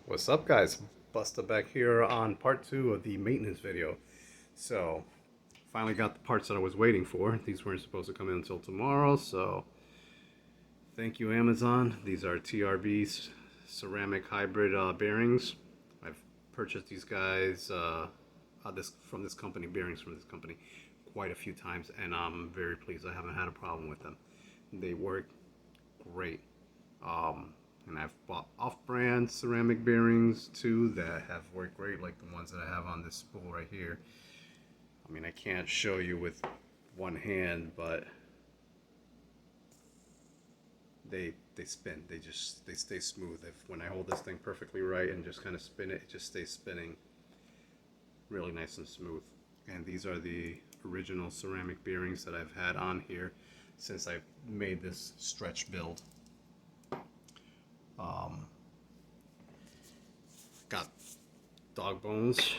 What's up, guys? Busta back here on part two of the maintenance video. So, finally got the parts that I was waiting for. These weren't supposed to come in until tomorrow, so thank you, Amazon. These are TRB's ceramic hybrid bearings. I've purchased these guys from this company, bearings from this company, quite a few times, and I'm very pleased. I haven't had a problem with them. They work great. And I've bought off-brand ceramic bearings too that have worked great, like the ones that I have on this spool right here. I mean, I can't show you with one hand, but they spin. They stay smooth. When I hold this thing perfectly right and just kind of spin it, it just stays spinning really nice and smooth. And these are the original ceramic bearings that I've had on here since I made this stretch build. Got dog bones,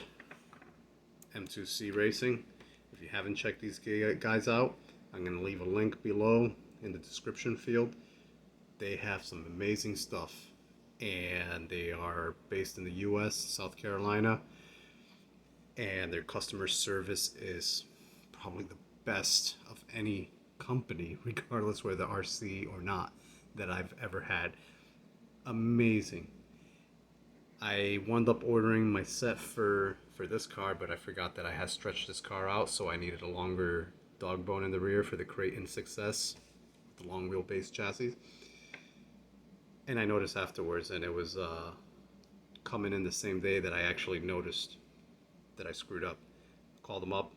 M2C Racing. If you haven't checked these guys out, I'm going to leave a link below in the description field. They have some amazing stuff, and they are based in the US, South Carolina, and their customer service is probably the best of any company, regardless whether RC or not, that I've ever had. Amazing. I wound up ordering my set for this car, but I forgot that I had stretched this car out, so I needed a longer dog bone in the rear for the Creighton 6S, the long wheelbase chassis. And I noticed afterwards, and it was coming in the same day that I actually noticed that I screwed up. Called them up.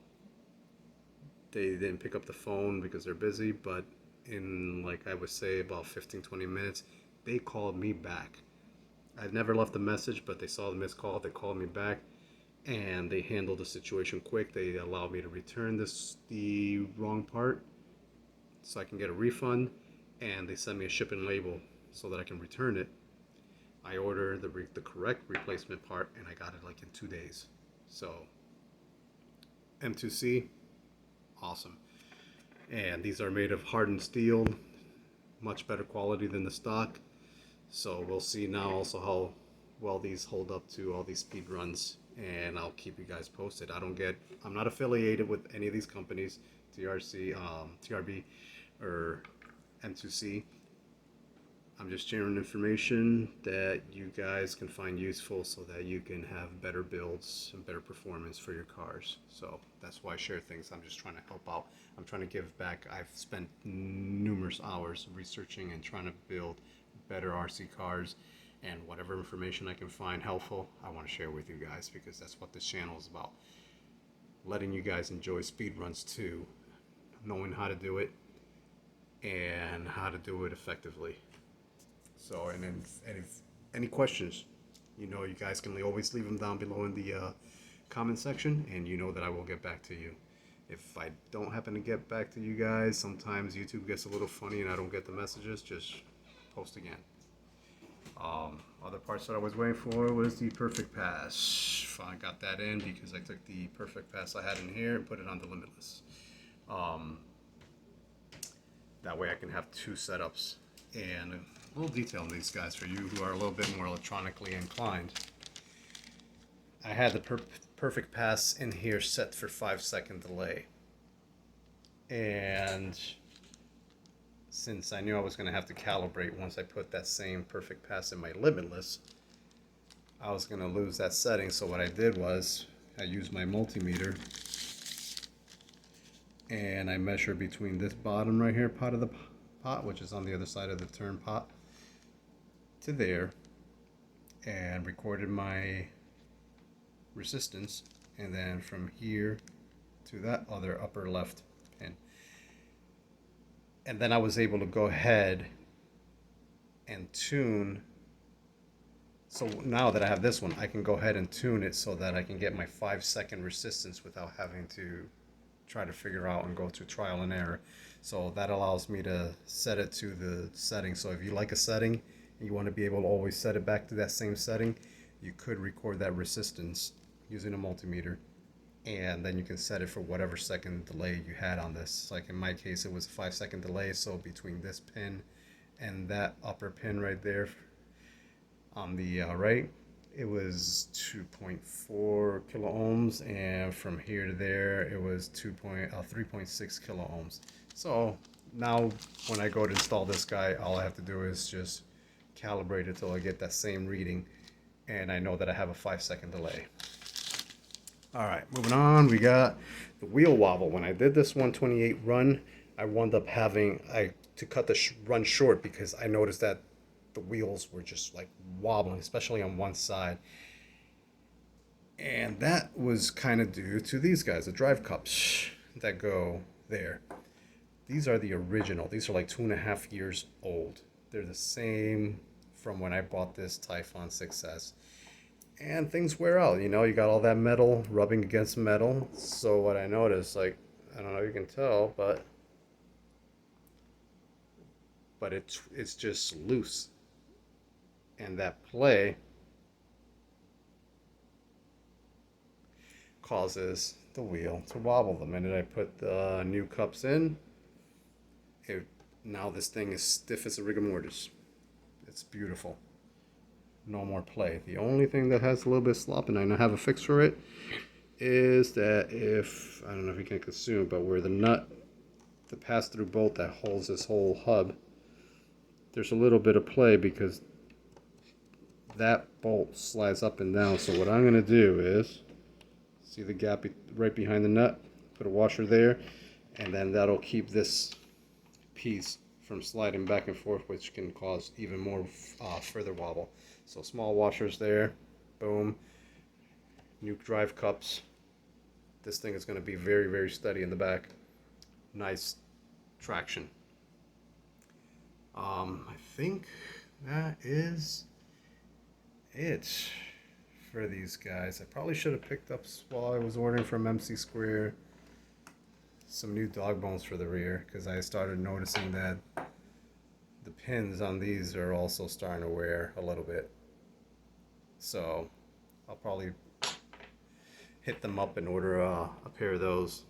They didn't pick up the phone because they're busy, but in, like I would say, about 15-20 minutes, they called me back. I've never left a message, but they saw the missed call. They called me back, and they handled the situation quick. They allowed me to return the wrong part, so I can get a refund, and they sent me a shipping label so that I can return it. I ordered the correct replacement part, and I got it like in 2 days. So M2C, awesome. And these are made of hardened steel, much better quality than the stock. So we'll see now also how well these hold up to all these speed runs, and I'll keep you guys posted. I'm not affiliated with any of these companies, TRB, or M2C. I'm just sharing information that you guys can find useful so that you can have better builds and better performance for your cars. So that's why I share things. I'm just trying to help out. I'm trying to give back. I've spent numerous hours researching and trying to build better RC cars, and whatever information I can find helpful, I want to share with you guys, because that's what this channel is about. Letting you guys enjoy speed runs too, knowing how to do it and how to do it effectively. So, and if any questions, you guys can always leave them down below in the comment section, and you know that I will get back to you. If I don't happen to get back to you guys, sometimes YouTube gets a little funny and I don't get the messages, just post again. Other parts that I was waiting for was the Perfect Pass. Finally got that in because I took the Perfect Pass I had in here and put it on the Limitless. That way I can have two setups. And a little detail on these guys for you who are a little bit more electronically inclined. I had the Perfect Pass in here set for 5-second delay. And since I knew I was going to have to calibrate once I put that same Perfect Pass in my Limitless, I was going to lose that setting. So what I did was I used my multimeter, and I measured between this bottom right here part of the pot, which is on the other side of the turn pot, to there, and recorded my resistance, and then from here to that other upper left pin. And then I was able to go ahead and tune. So now that I have this one, I can go ahead and tune it so that I can get my 5-second resistance without having to try to figure out and go through trial and error. So that allows me to set it to the setting. So if you like a setting and you want to be able to always set it back to that same setting, you could record that resistance using a multimeter, and then you can set it for whatever second delay you had on this. Like in my case, it was a 5-second delay, so between this pin and that upper pin right there on the right, it was 2.4 kilo ohms, and from here to there it was 3.6 kilo ohms. So now when I go to install this guy, all I have to do is just calibrate it till I get that same reading, and I know that I have a 5-second delay. All right, moving on, we got the wheel wobble. When I did this 128 run, I wound up having to cut the run short because I noticed that the wheels were just like wobbling, especially on one side. And that was kind of due to these guys, the drive cups that go there. These are the original. These are like 2.5 years old. They're the same from when I bought this Typhon 6S. And things wear out, you know, you got all that metal rubbing against metal. So what I noticed, like, I don't know if you can tell, but it's just loose. And that play causes the wheel to wobble. The minute I put the new cups in, now this thing is stiff as a rigor mortis. It's beautiful. No more play. The only thing that has a little bit of slop, and I have a fix for it, is that if, I don't know if you can consume, but where the nut, the pass-through bolt that holds this whole hub, there's a little bit of play because that bolt slides up and down. So what I'm going to do is, see the gap right behind the nut, put a washer there, and then that'll keep this piece from sliding back and forth, which can cause even more further wobble. So small washers there, boom, new drive cups. This thing is going to be very, very steady in the back. Nice traction. I think that is it for these guys. I probably should have picked up, while I was ordering from MC Square, some new dog bones for the rear, because I started noticing that the pins on these are also starting to wear a little bit. So I'll probably hit them up and order a pair of those.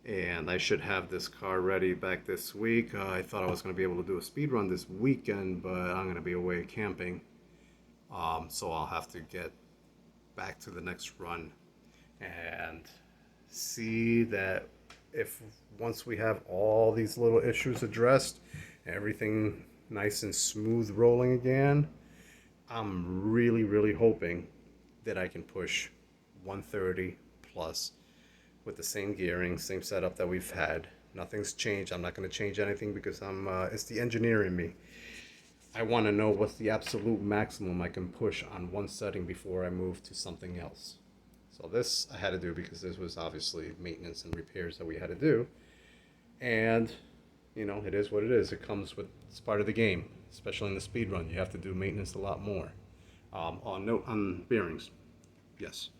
And I should have this car ready back this week. I thought I was going to be able to do a speed run this weekend, but I'm going to be away camping. So I'll have to get back to the next run and see that if once we have all these little issues addressed, everything nice and smooth rolling again, I'm really, really hoping that I can push 130 plus with the same gearing, same setup that we've had. Nothing's changed. I'm not going to change anything because it's the engineer in me. I want to know what's the absolute maximum I can push on one setting before I move to something else. So this I had to do because this was obviously maintenance and repairs that we had to do. And, you know, it is what it is. It comes with, it's part of the game, especially in the speed run. You have to do maintenance a lot more. On bearings, yes.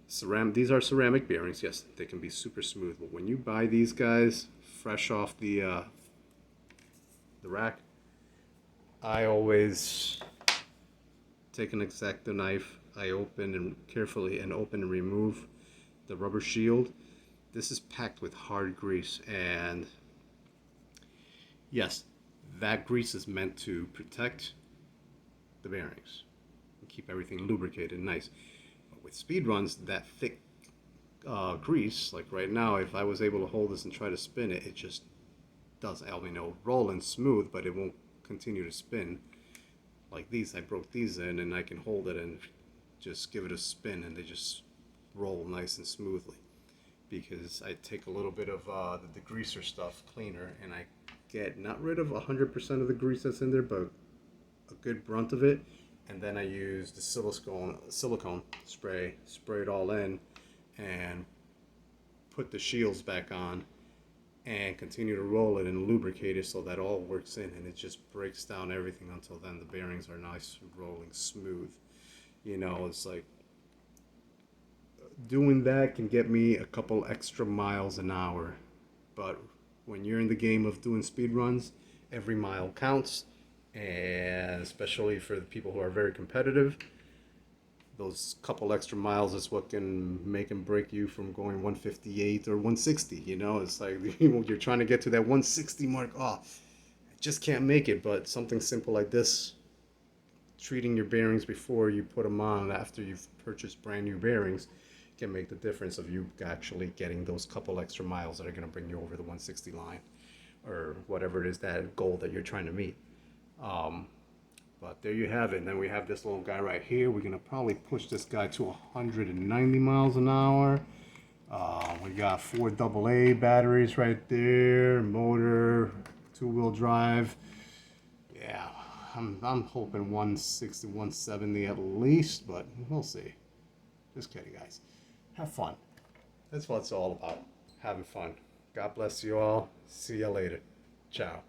These are ceramic bearings. Yes, they can be super smooth. But when you buy these guys fresh off the rack, I always take an X-Acto knife. I open and carefully open and remove the rubber shield. This is packed with hard grease, and yes, that grease is meant to protect the bearings and keep everything lubricated and nice. But with speed runs, that thick grease, like right now, if I was able to hold this and try to spin it, it just doesn't. I mean, it'll roll and smooth, but it won't continue to spin. Like these, I broke these in, and I can hold it and just give it a spin, and they just roll nice and smoothly. Because I take a little bit of the degreaser stuff, cleaner, and I get not rid of 100% of the grease that's in there, but a good brunt of it. And then I use the silicone spray it all in, and put the shields back on, and continue to roll it and lubricate it so that all works in, and it just breaks down everything until then the bearings are nice, rolling, smooth. You know, it's like doing that can get me a couple extra miles an hour, but when you're in the game of doing speed runs, every mile counts, and especially for the people who are very competitive, those couple extra miles is what can make and break you from going 158 or 160. You know, it's like you're trying to get to that 160 mark. Oh, I just can't make it. But something simple like this treating your bearings before you put them on after you've purchased brand new bearings can make the difference of you actually getting those couple extra miles that are going to bring you over the 160 line or whatever it is, that goal that you're trying to meet. But there you have it. And then we have this little guy right here. We're going to probably push this guy to 190 miles an hour. We got 4 AA batteries right there, motor, 2-wheel drive. Yeah, I'm hoping 160, 170 at least, but we'll see. Just kidding, guys. Have fun. That's what it's all about. Having fun. God bless you all. See you later. Ciao.